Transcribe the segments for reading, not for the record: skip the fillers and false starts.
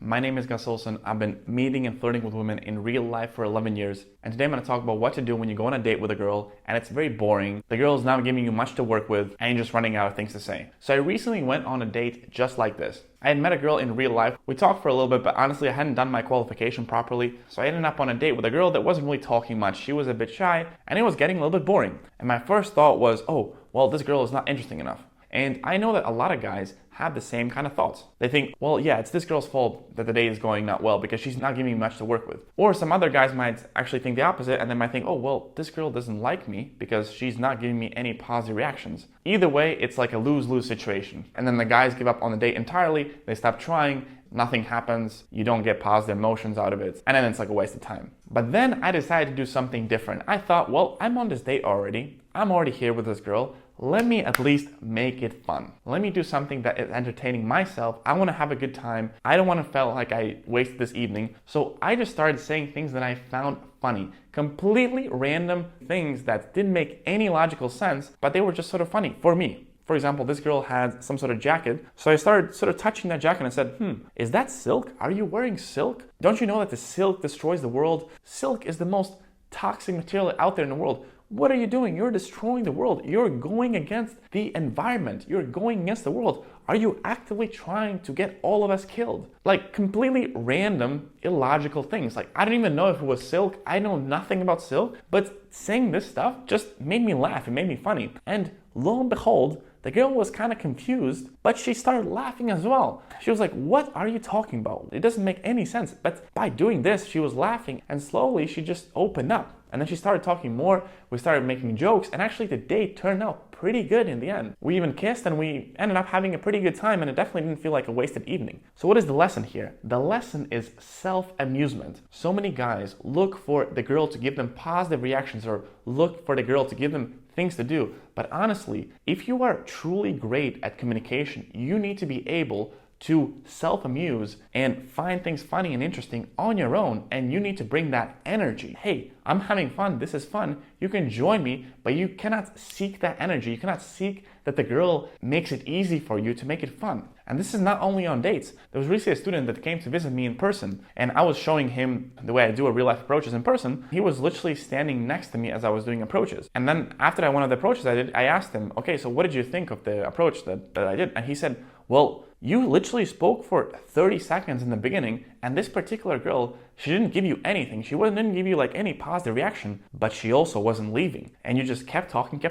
My name is Gus Olson. I've been meeting and flirting with women in real life for 11 years. And today I'm going to talk about what to do when you go on a date with a girl and it's very boring. The girl is not giving you much to work with and you're just running out of things to say. So I recently went on a date just like this. I had met a girl in real life. We talked for a little bit, but honestly, I hadn't done my qualification properly. So I ended up on a date with a girl that wasn't really talking much. She was a bit shy and it was getting a little bit boring. And my first thought was, oh, well, this girl is not interesting enough. And I know that a lot of guys have the same kind of thoughts. They think, well, yeah, it's this girl's fault that the date is going not well because she's not giving me much to work with. Or some other guys might actually think the opposite and they might think, oh, well, this girl doesn't like me because she's not giving me any positive reactions. Either way, it's like a lose-lose situation. And then the guys give up on the date entirely, they stop trying, nothing happens, you don't get positive emotions out of it, and then it's like a waste of time. But then I decided to do something different. I thought, well, I'm on this date already. I'm already here with this girl. Let me at least make it fun. Let me do something that is entertaining myself. I want to have a good time. I don't want to feel like I wasted this evening. So I just started saying things that I found funny. Completely random things that didn't make any logical sense, but they were just sort of funny for me. For example, this girl had some sort of jacket. So I started sort of touching that jacket and said, is that silk? Are you wearing silk? Don't you know that the silk destroys the world? Silk is the most toxic material out there in the world. What are you doing? You're destroying the world. You're going against the environment. You're going against the world. Are you actively trying to get all of us killed? Like completely random, illogical things. Like I don't even know if it was silk. I know nothing about silk, but saying this stuff just made me laugh. It made me funny. And lo and behold, the girl was kind of confused, but she started laughing as well. She was like, what are you talking about? It doesn't make any sense. But by doing this, she was laughing and slowly she just opened up. And then she started talking more, we started making jokes, and actually the date turned out pretty good in the end. We even kissed and we ended up having a pretty good time and it definitely didn't feel like a wasted evening. So what is the lesson here? The lesson is self-amusement. So many guys look for the girl to give them positive reactions or look for the girl to give them things to do. But honestly, if you are truly great at communication, you need to be able to self-amuse and find things funny and interesting on your own, and you need to bring that energy. Hey, I'm having fun, this is fun, you can join me, but you cannot seek that energy. You cannot seek that the girl makes it easy for you to make it fun. And this is not only on dates. There was recently a student that came to visit me in person, and I was showing him the way I do a real life approaches in person. He was literally standing next to me as I was doing approaches. And then after one of the approaches I did, I asked him, okay, so what did you think of the approach that I did? And he said, well, you literally spoke for 30 seconds in the beginning, and this particular girl, she didn't give you anything. She didn't give you like any positive reaction, but she also wasn't leaving. And you just kept talking,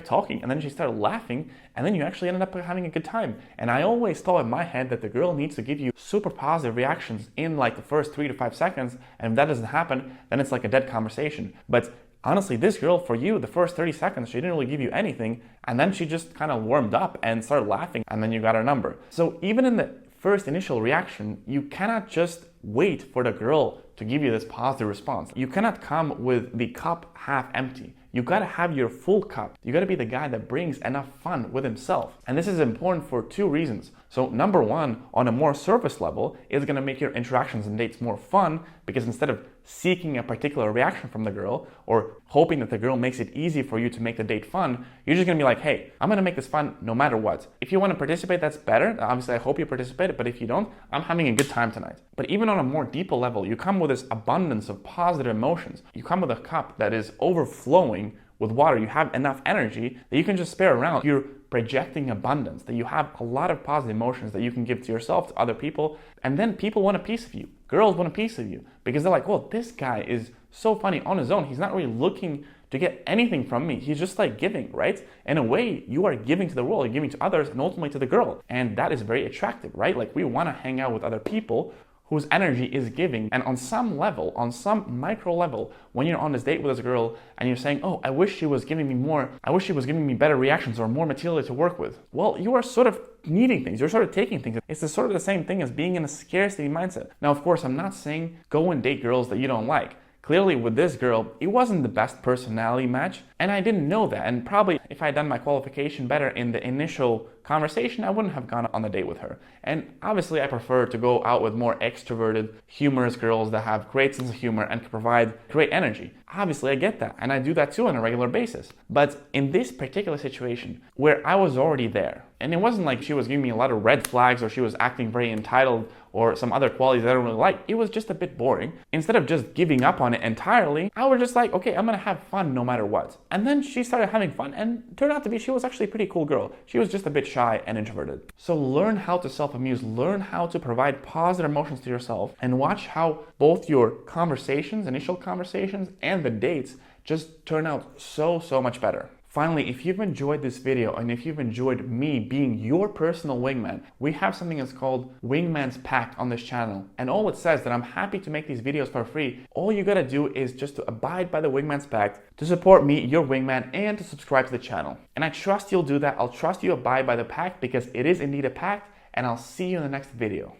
and then she started laughing, and then you actually ended up having a good time. And I always thought in my head that the girl needs to give you super positive reactions in like the first 3 to 5 seconds, and if that doesn't happen, then it's like a dead conversation. But honestly, this girl, for you, the first 30 seconds, she didn't really give you anything, and then she just kind of warmed up and started laughing, and then you got her number. So even in the first initial reaction, you cannot just wait for the girl to give you this positive response. You cannot come with the cup half empty. You gotta have your full cup. You gotta be the guy that brings enough fun with himself. And this is important for 2 reasons. So number 1, on a more surface level, it's gonna make your interactions and dates more fun, because instead of seeking a particular reaction from the girl or hoping that the girl makes it easy for you to make the date fun, you're just gonna be like, hey, I'm gonna make this fun no matter what. If you wanna participate, that's better. Obviously, I hope you participate, but if you don't, I'm having a good time tonight. But even on a more deeper level, you come with this abundance of positive emotions. You come with a cup that is overflowing with water. You have enough energy that you can just spare around. You're projecting abundance, that you have a lot of positive emotions that you can give to yourself, to other people, and then people want a piece of you. Girls want a piece of you because they're like, well, this guy is so funny on his own. He's not really looking to get anything from me. He's just like giving, right? In a way, you are giving to the world, you're giving to others, and ultimately to the girl. And that is very attractive, right? Like we want to hang out with other people whose energy is giving. And on some level, on some micro level, when you're on this date with this girl and you're saying, oh, I wish she was giving me more, I wish she was giving me better reactions or more material to work with. Well, you are sort of needing things, you're sort of taking things. It's sort of the same thing as being in a scarcity mindset. Now, of course, I'm not saying go and date girls that you don't like. Clearly with this girl, it wasn't the best personality match, And I didn't know that. And probably if I had done my qualification better in the initial conversation, I wouldn't have gone on a date with her. And obviously I prefer to go out with more extroverted, humorous girls that have great sense of humor and can provide great energy. Obviously I get that, and I do that too on a regular basis. But in this particular situation, where I was already there, and it wasn't like she was giving me a lot of red flags or she was acting very entitled or some other qualities that I don't really like, it was just a bit boring. Instead of just giving up on it entirely, I was just like, okay, I'm gonna have fun no matter what. And then she started having fun, and turned out to be, she was actually a pretty cool girl. She was just a bit shy and introverted. So learn how to self-amuse, learn how to provide positive emotions to yourself, and watch how both your conversations, initial conversations, and the dates just turn out so much better. Finally, if you've enjoyed this video and if you've enjoyed me being your personal wingman, we have something that's called Wingman's Pact on this channel. And all it says that I'm happy to make these videos for free. All you gotta do is just to abide by the Wingman's Pact, to support me, your wingman, and to subscribe to the channel. And I trust you'll do that. I'll trust you abide by the pact because it is indeed a pact, and I'll see you in the next video.